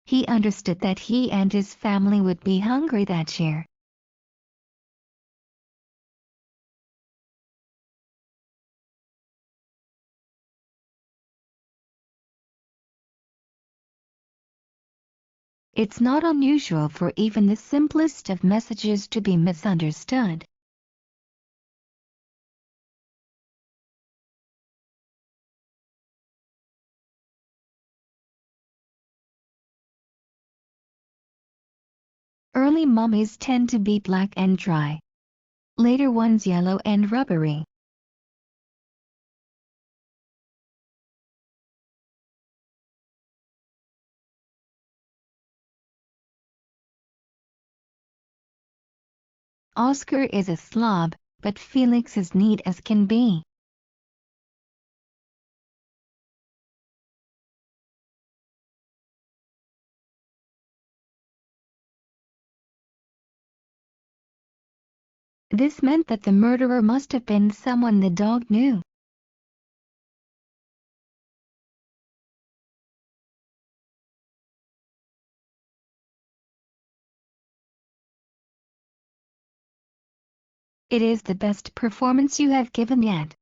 He understood that he and his family would be hungry that year. It's not unusual for even the simplest of messages to be misunderstood. Early mummies tend to be black and dry. Later ones yellow and rubbery. Oscar is a slob, but Felix is neat as can be. This meant that the murderer must have been someone the dog knew. It is the best performance you have given yet.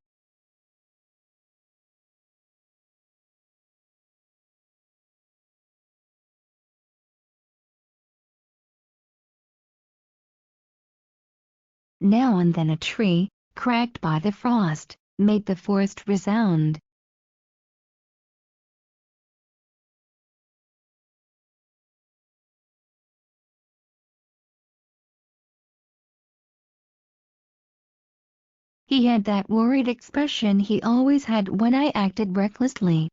Now and then a tree, cracked by the frost, made the forest resound. He had that worried expression he always had when I acted recklessly.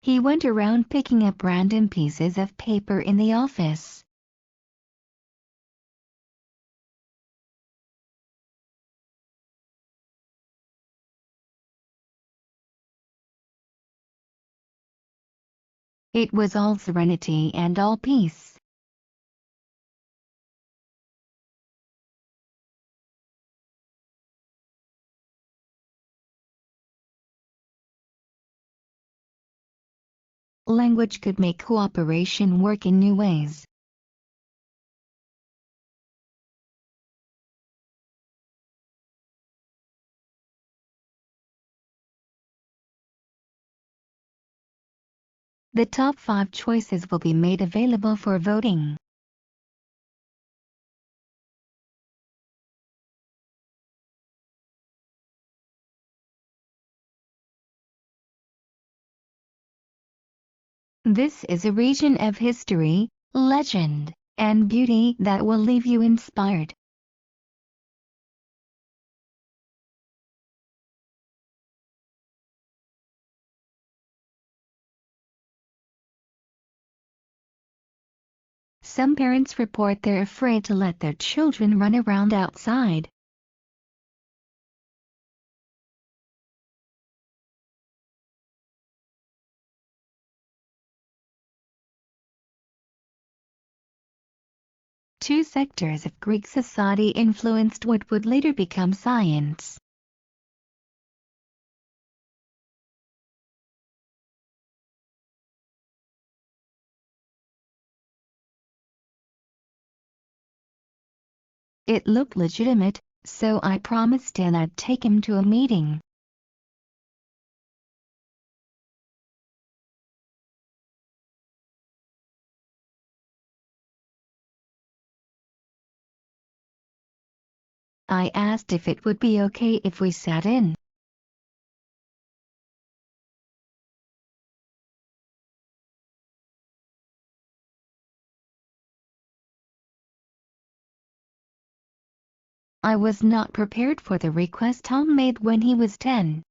He went around picking up random pieces of paper in the office. It was all serenity and all peace. Language could make cooperation work in new ways. The top 5 choices will be made available for voting. This is a region of history, legend, and beauty that will leave you inspired. Some parents report they're afraid to let their children run around outside. Two sectors of Greek society influenced what would later become science. It looked legitimate, so I promised Dan I'd take him to a meeting. I asked if it would be okay if we sat in. I was not prepared for the request Tom made when he was 10.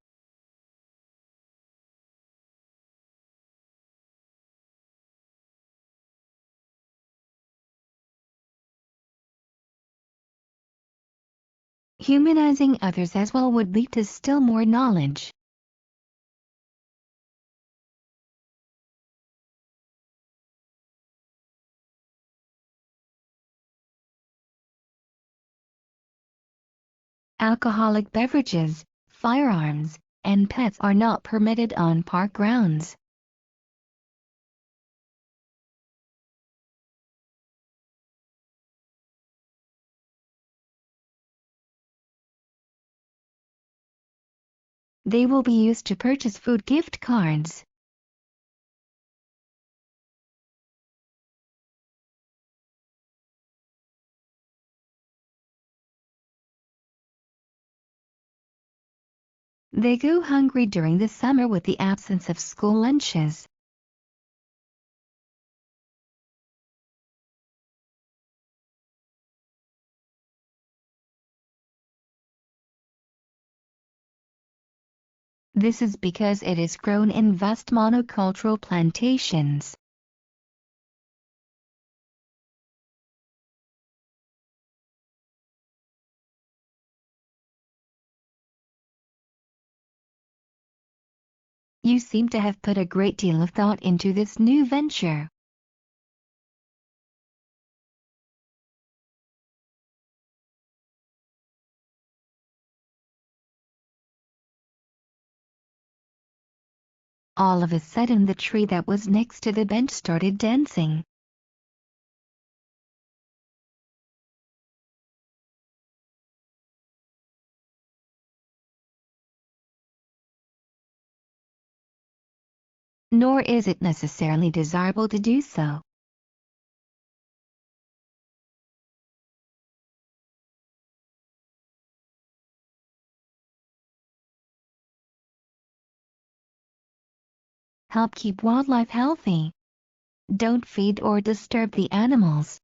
Humanizing others as well would lead to still more knowledge. Alcoholic beverages, firearms, and pets are not permitted on park grounds. They will be used to purchase food gift cards. They go hungry during the summer with the absence of school lunches. This is because it is grown in vast monocultural plantations. You seem to have put a great deal of thought into this new venture. All of a sudden the tree that was next to the bench started dancing. Nor is it necessarily desirable to do so. Help keep wildlife healthy. Don't feed or disturb the animals.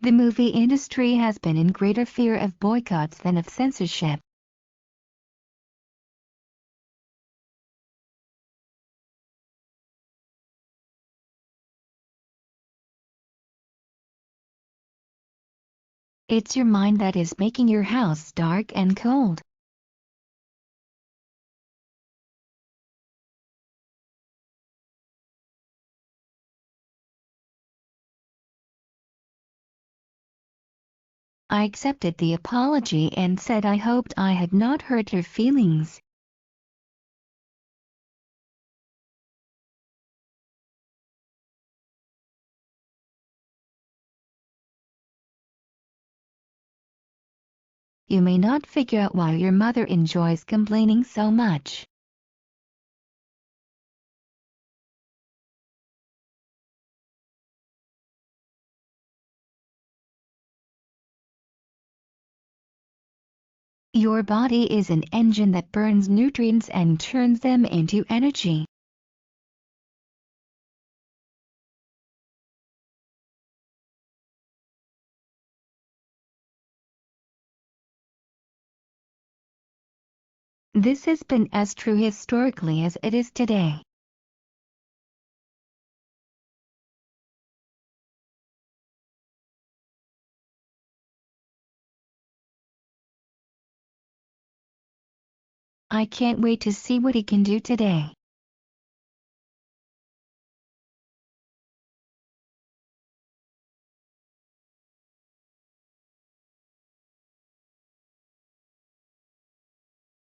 The movie industry has been in greater fear of boycotts than of censorship. It's your mind that is making your house dark and cold. I accepted the apology and said I hoped I had not hurt your feelings. You may not figure out why your mother enjoys complaining so much. Your body is an engine that burns nutrients and turns them into energy. This has been as true historically as it is today. I can't wait to see what he can do today.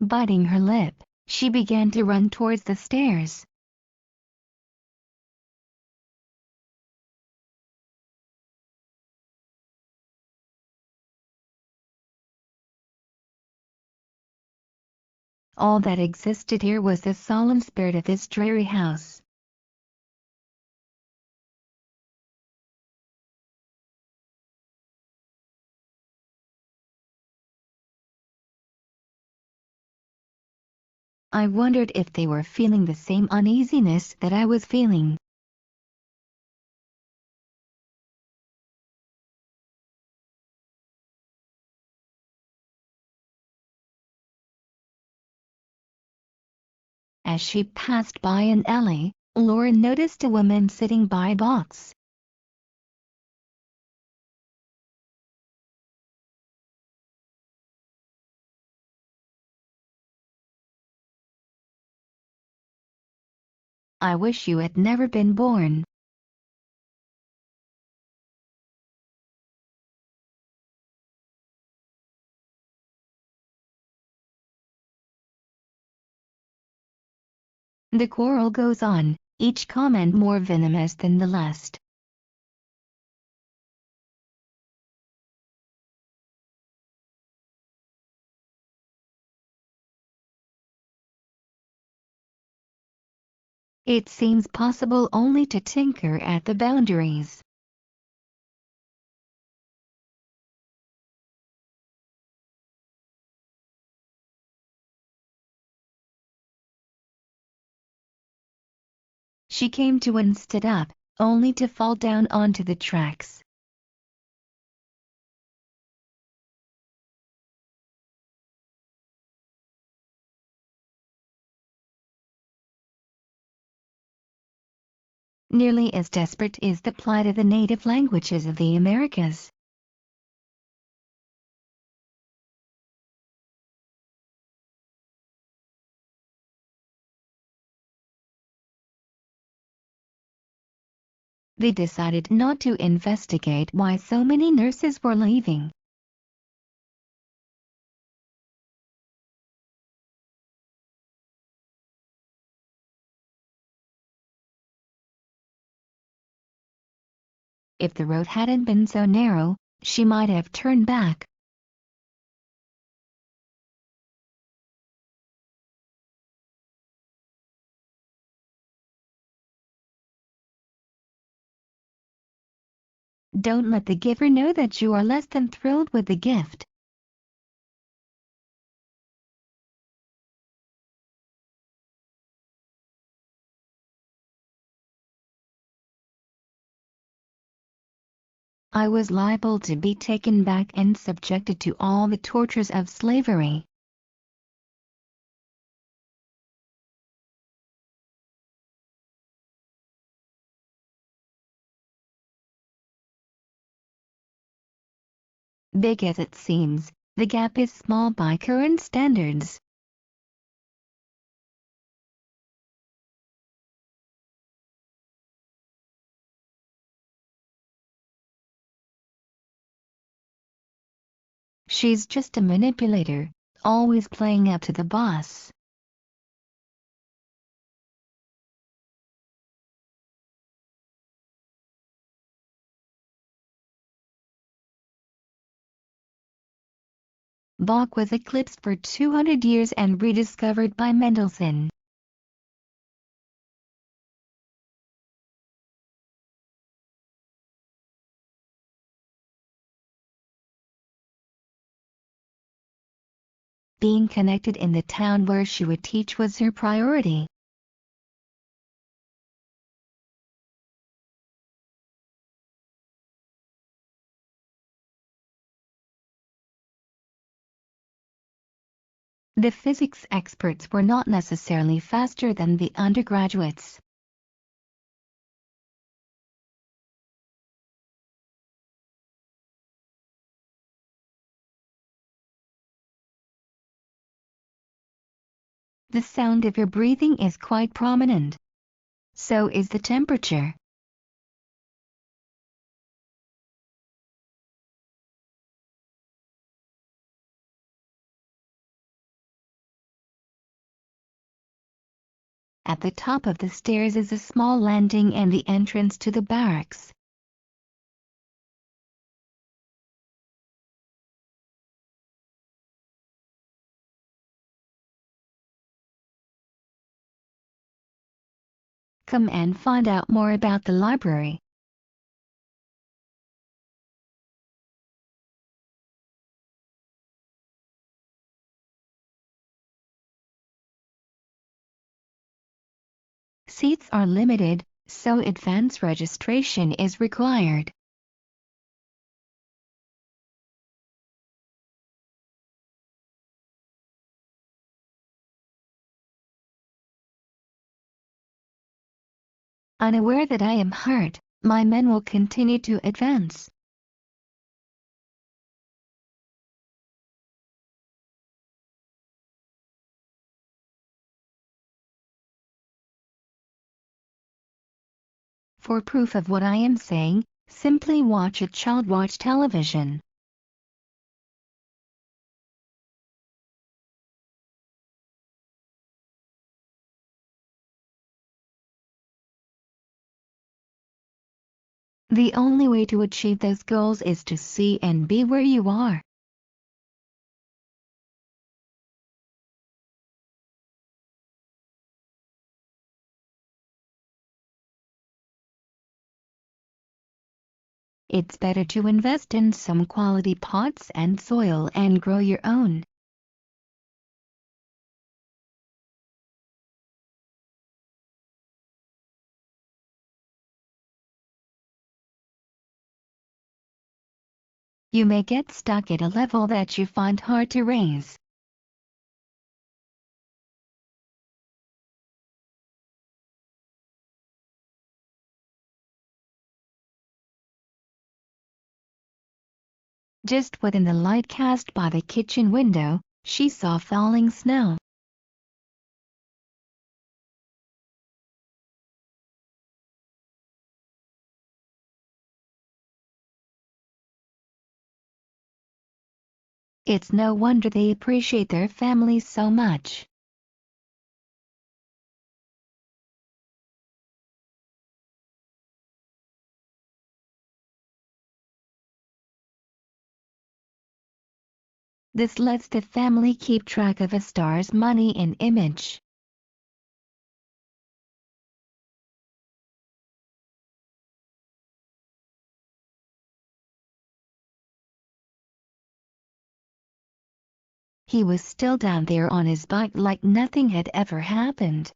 Biting her lip, she began to run towards the stairs. All that existed here was the solemn spirit of this dreary house. I wondered if they were feeling the same uneasiness that I was feeling. As she passed by an alley, Lauren noticed a woman sitting by a box. I wish you had never been born. The quarrel goes on, each comment more venomous than the last. It seems possible only to tinker at the boundaries. She came to and stood up, only to fall down onto the tracks. Nearly as desperate is the plight of the native languages of the Americas. They decided not to investigate why so many nurses were leaving. If the road hadn't been so narrow, she might have turned back. Don't let the giver know that you are less than thrilled with the gift. I was liable to be taken back and subjected to all the tortures of slavery. Big as it seems, the gap is small by current standards. She's just a manipulator, always playing up to the boss. Bach was eclipsed for 200 years and rediscovered by Mendelssohn. Being connected in the town where she would teach was her priority. The physics experts were not necessarily faster than the undergraduates. The sound of your breathing is quite prominent. So is the temperature. At the top of the stairs is a small landing and the entrance to the barracks. Come and find out more about the library. Seats are limited, so advance registration is required. Unaware that I am hurt, my men will continue to advance. For proof of what I am saying, simply watch a child watch television. The only way to achieve those goals is to see and be where you are. It's better to invest in some quality pots and soil and grow your own. You may get stuck at a level that you find hard to raise. Just within the light cast by the kitchen window, she saw falling snow. It's no wonder they appreciate their families so much. This lets the family keep track of a star's money and image. He was still down there on his bike like nothing had ever happened.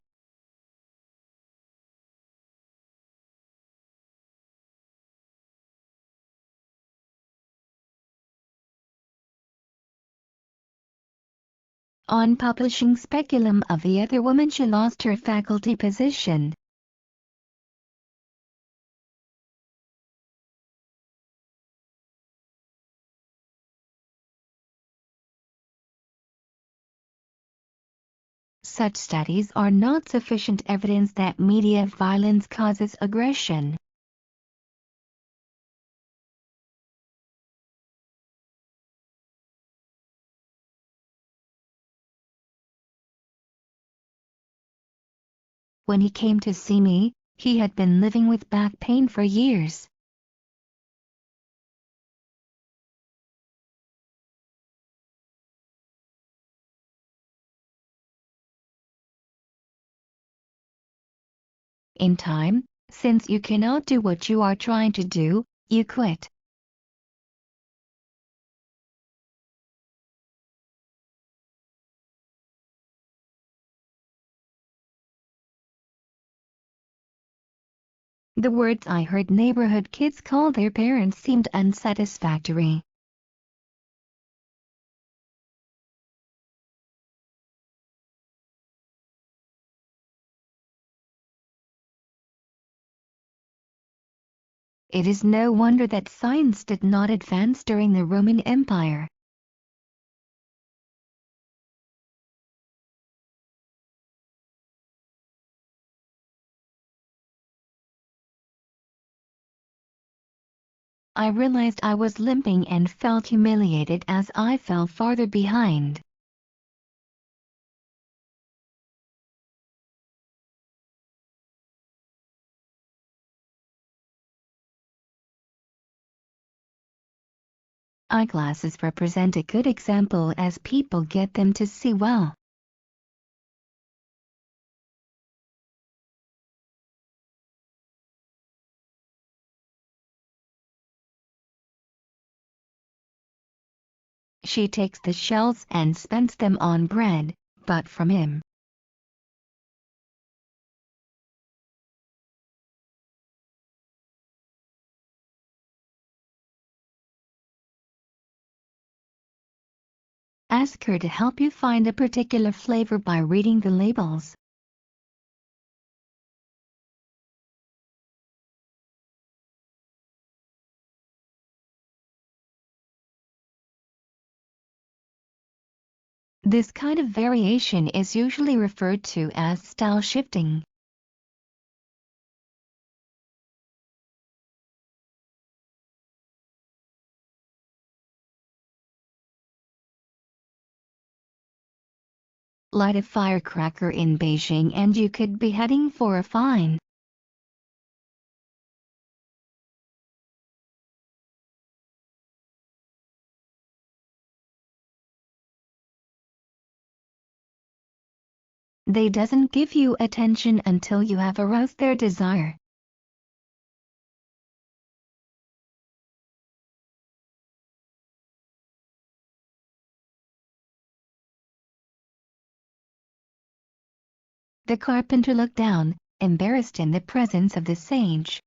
On publishing speculum of the other woman, she lost her faculty position. Such studies are not sufficient evidence that media violence causes aggression. When he came to see me, he had been living with back pain for years. In time, since you cannot do what you are trying to do, you quit. The words I heard neighborhood kids call their parents seemed unsatisfactory. It is no wonder that science did not advance during the Roman Empire. I realized I was limping and felt humiliated as I fell farther behind. Eyeglasses represent a good example as people get them to see well. She takes the shells and spends them on bread, but from him. Ask her to help you find a particular flavor by reading the labels. This kind of variation is usually referred to as style shifting. light a firecracker in Beijing and you could be heading for a fine. They doesn't give you attention until you have aroused their desire. The carpenter looked down, embarrassed in the presence of the sage.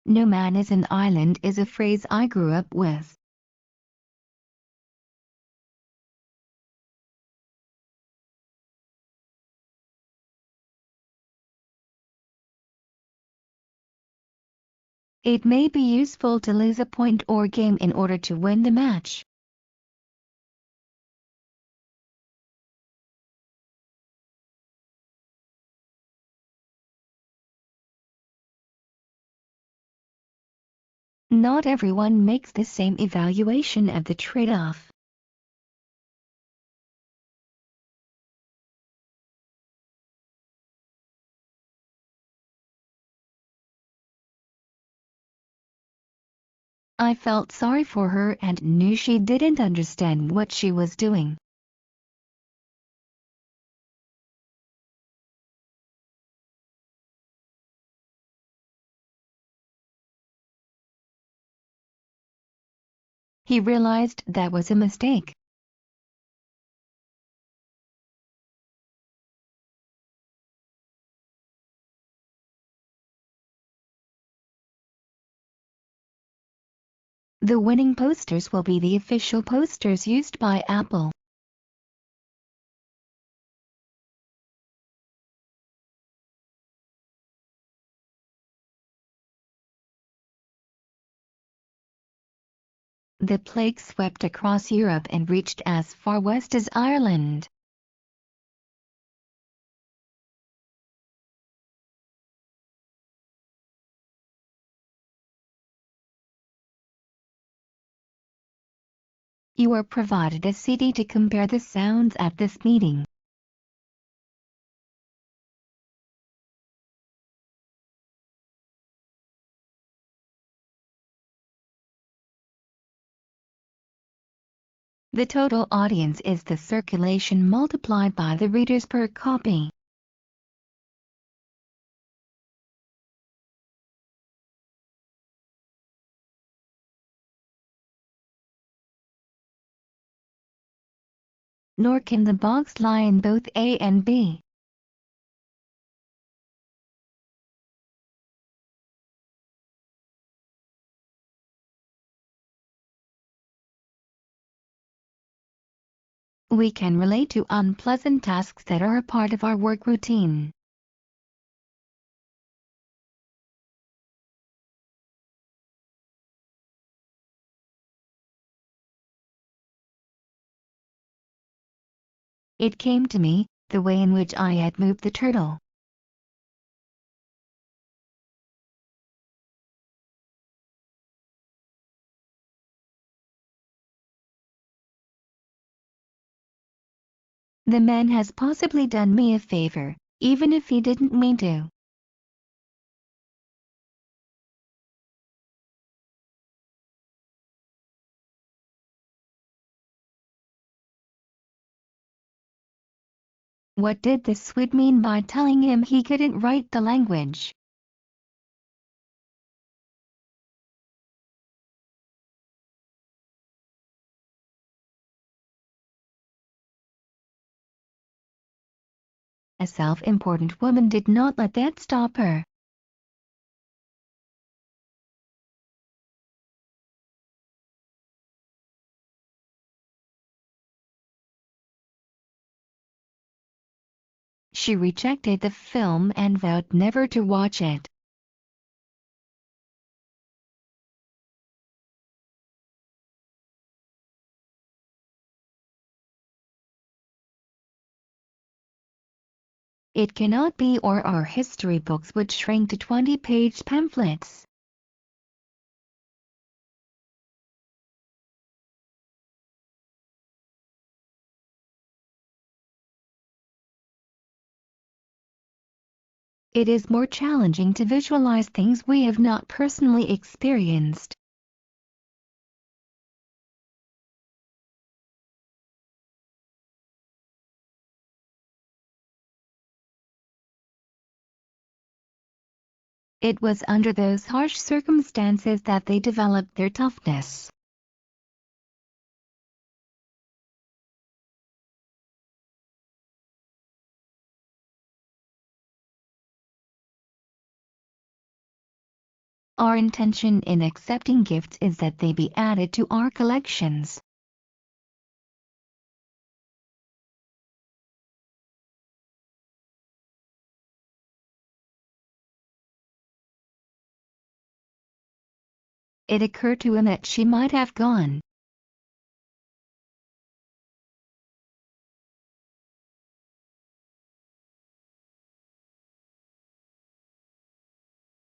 No man is an island is a phrase I grew up with. It may be useful to lose a point or game in order to win the match. Not everyone makes the same evaluation of the trade-off. I felt sorry for her and knew she didn't understand what she was doing. He realized that was a mistake. The winning posters will be the official posters used by Apple. The plague swept across Europe and reached as far west as Ireland. You are provided a CD to compare the sounds at this meeting. The total audience is the circulation multiplied by the readers per copy. Nor can the box lie in both A and B. We can relate to unpleasant tasks that are a part of our work routine. It came to me, the way in which I had moved the turtle. The man has possibly done me a favor, even if he didn't mean to. What did the Swede mean by telling him he couldn't write the language? A self-important woman did not let that stop her. She rejected the film and vowed never to watch it. It cannot be, or our history books would shrink to 20-page pamphlets. It is more challenging to visualize things we have not personally experienced. It was under those harsh circumstances that they developed their toughness. Our intention in accepting gifts is that they be added to our collections. It occurred to him that she might have gone